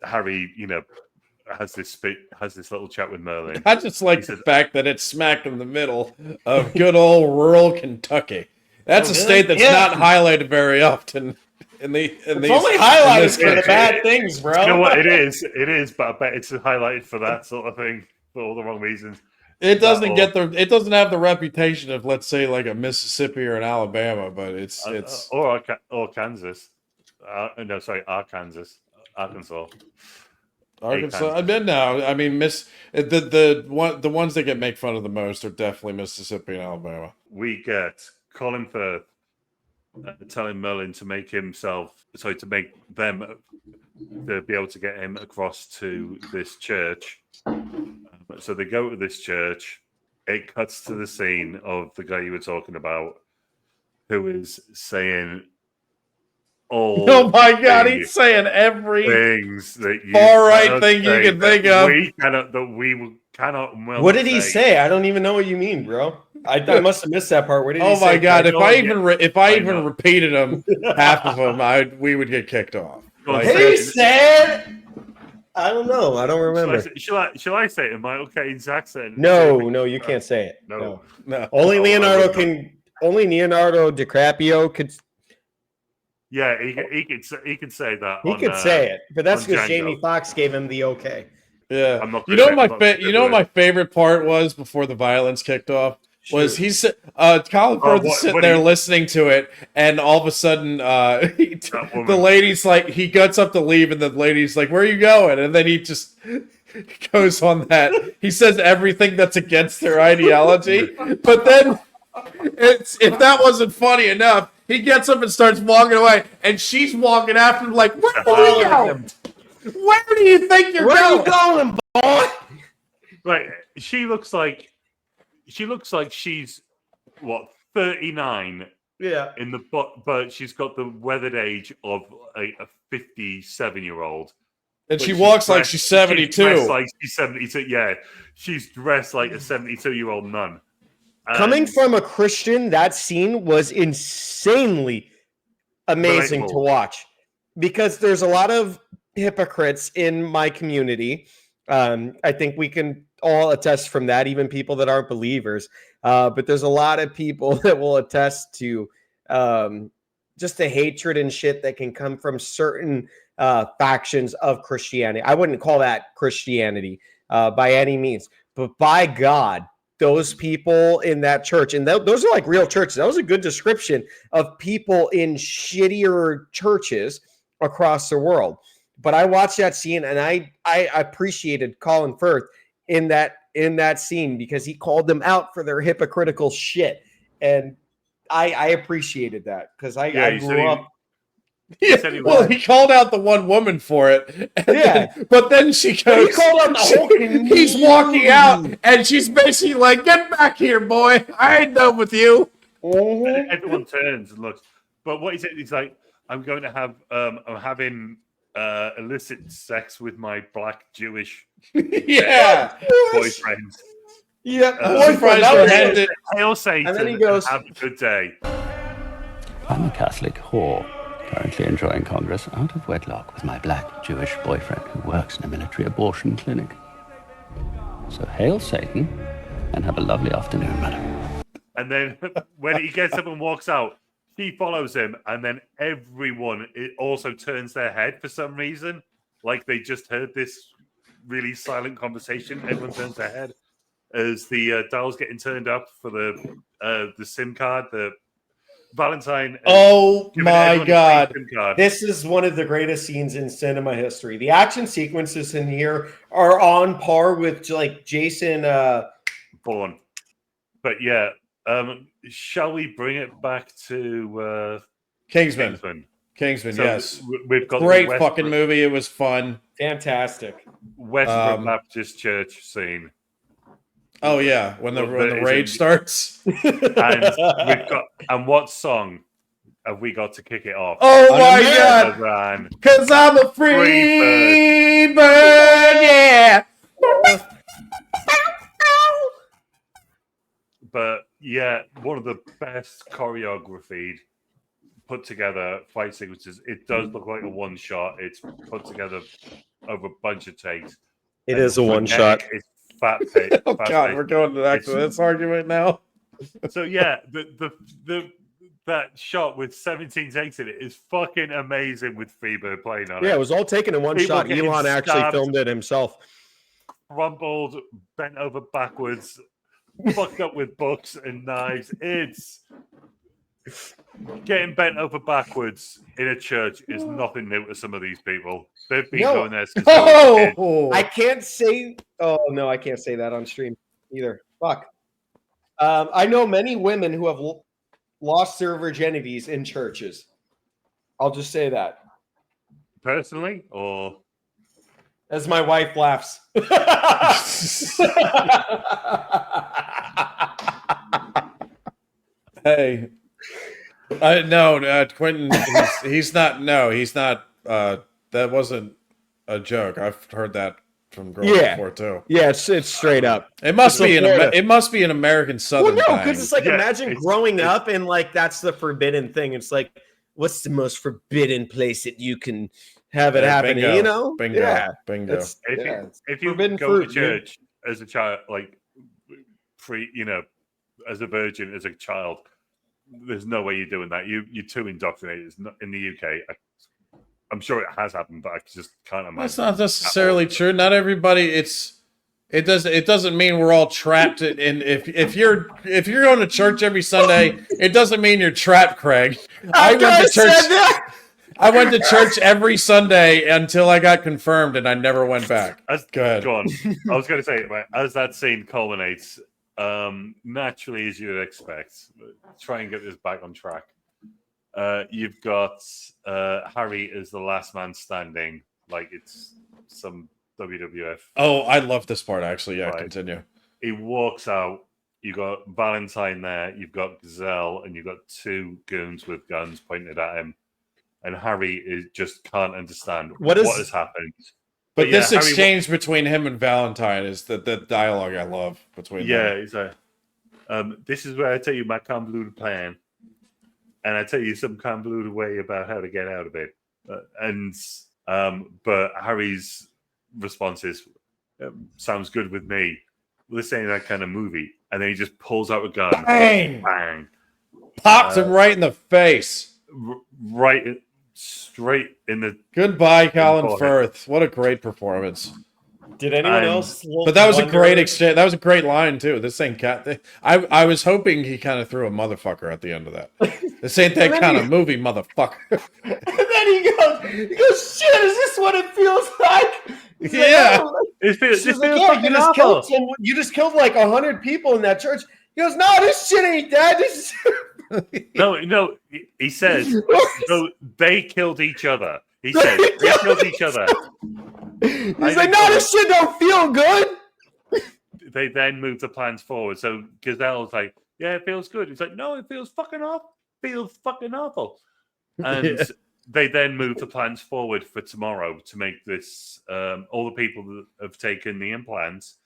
Harry, has this little chat with Merlin. I just like the fact that it's smack in the middle of good old rural Kentucky. That's a state that's not highlighted very often. It's only highlighted for the bad things, bro. You know what? It is, but I bet it's highlighted for that sort of thing for all the wrong reasons. It doesn't have the reputation of, let's say, like a Mississippi or an Alabama, but it's or Kansas. Arkansas. Arkansas. I mean, the ones that get make fun of the most are definitely Mississippi and Alabama. We get Colin Firth telling Merlin to make them to be able to get him across to this church. So they go to this church. It cuts to the scene of the guy you were talking about, who is saying all. Oh my God, he's saying every things that far right thing you can think of. We cannot. What did he say? I don't even know what you mean, bro. I must have missed that part. What did he say? Oh my God! If I even repeated them, half of them, we would get kicked off. He said. I don't know. I don't remember. Shall I say it in my Kane's accent? No, you can't say it. No. Only Leonardo DiCaprio could. Yeah, he could say that. He could say it, but that's because Jamie Foxx gave him the okay. Yeah. My favorite part was before the violence kicked off. Was he said Colin Firth is sitting there listening to it, and all of a sudden the lady's like, he gets up to leave, and the lady's like, "Where are you going?" And then he just goes on that. He says everything that's against their ideology, but then if that wasn't funny enough, he gets up and starts walking away, and she's walking after him like, "Where are you going? Where do you think you're going? Where are you going, boy?" Right, she looks like she's 39. Yeah. But she's got the weathered age of a 57-year-old. And she walks like she's 72. She's dressed like she's 72. Yeah, she's dressed like a 72-year-old nun. Coming from a Christian, that scene was insanely amazing to watch, because there's a lot of hypocrites in my community. I think we can all attest from that, even people that aren't believers. But there's a lot of people that will attest to just the hatred and shit that can come from certain factions of Christianity. I wouldn't call that Christianity by any means, but by God, those people in that church, and those are like real churches. That was a good description of people in shittier churches across the world. But I watched that scene, and I appreciated Colin Firth in that scene, because he called them out for their hypocritical shit, and I appreciated that, because I grew up. He called out the one woman for it. But then she goes. He called out the whole community. He's walking out, and she's basically like, "Get back here, boy! I ain't done with you." Mm-hmm. Everyone turns and looks. But what he said, he's like, "I'm going to have. I'm having illicit sex with my black Jewish boyfriend." Yeah, boyfriend. Hail Satan, and then he goes, "Have a good day." I'm a Catholic whore, currently enjoying Congress out of wedlock with my black Jewish boyfriend who works in a military abortion clinic. So hail Satan, and have a lovely afternoon, madam. And then when he gets up and walks out, she follows him, and then everyone also turns their head for some reason. Like they just heard this really silent conversation. Everyone turns their head as the dial's getting turned up for the SIM card, the Valentine. Oh my God. This is one of the greatest scenes in cinema history. The action sequences in here are on par with like Jason Bourne. But yeah, shall we bring it back to Kingsman? So yes. We've got great fucking movie. It was fun. Fantastic. Westbrook Baptist Church scene. Oh yeah, when the rage starts. And what song have we got to kick it off? Oh my God! Because I'm a free bird, yeah. But yeah, one of the best choreographied put together fight sequences. It does look like a one shot. It's put together over a bunch of takes. It is a one shot. It's fat paced. Oh God, we're going back to this argument now. So yeah, that shot with 17 takes in it is fucking amazing with Freebird playing on it. Yeah, it was all taken in one People shot. getting Elon actually stabbed, filmed it himself. Crumpled, bent over backwards, fucked up with books and knives. It's getting bent over backwards in a church is nothing new to some of these people. They've been going there since I can't say. Oh no, I can't say that on stream either. Fuck. I know many women who have lost their virginities in churches. I'll just say that. Personally, or as my wife laughs. Hey, no, Quentin. He's not. No, he's not. That wasn't a joke. I've heard that from girls before too. Yeah, it's straight up. It must be it must be an American Southern. Well, no, because it's like imagine growing up and like that's the forbidden thing. It's like, what's the most forbidden place that you can have it happen? Bingo, you know, bingo, bingo. If you go to church as a child, like as a virgin, as a child, there's no way you're doing that. You're too indoctrinated. In the UK, I'm sure it has happened, but I just can't imagine. That's not necessarily true. Not everybody. It doesn't mean we're all trapped in. If you're going to church every Sunday, it doesn't mean you're trapped, Craig. I went to church every Sunday until I got confirmed, and I never went back. Go ahead. Go on. I was going to say, as that scene culminates, naturally as you'd expect, try and get this back on track. You've got Harry as the last man standing, like it's some WWF. Oh, I love this part actually. Yeah, right. Continue. He walks out. You got Valentine there. You've got Gazelle, and you've got two goons with guns pointed at him. And Harry just can't understand what has happened. But this exchange between him and Valentine is the dialogue I love between them. Yeah, he's like, this is where I tell you my convoluted plan. And I tell you some convoluted way about how to get out of it. But Harry's response is, sounds good with me. This ain't that kind of movie. And then he just pulls out a gun. Bang! Bang. Pops him right in the face. Right, straight in the... Goodbye, Colin Firth. What a great performance. Did anyone else? But that was a great exchange. That was a great line too. This ain't cat. I was hoping he kind of threw a motherfucker at the end of that. This ain't that kind of movie, motherfucker. And then he goes, shit, is this what it feels like? Yeah. It feels fucking awful. You just killed like 100 people in that church. He goes, no, this shit ain't that. This No, he says, so they killed each other. He said, they killed each other. He's like, no, this shit don't feel good. They then move the plans forward. So Gazelle's like, yeah, it feels good. He's like, no, it feels fucking awful. Feels fucking awful. And they then move the plans forward for tomorrow to make this, all the people that have taken the implants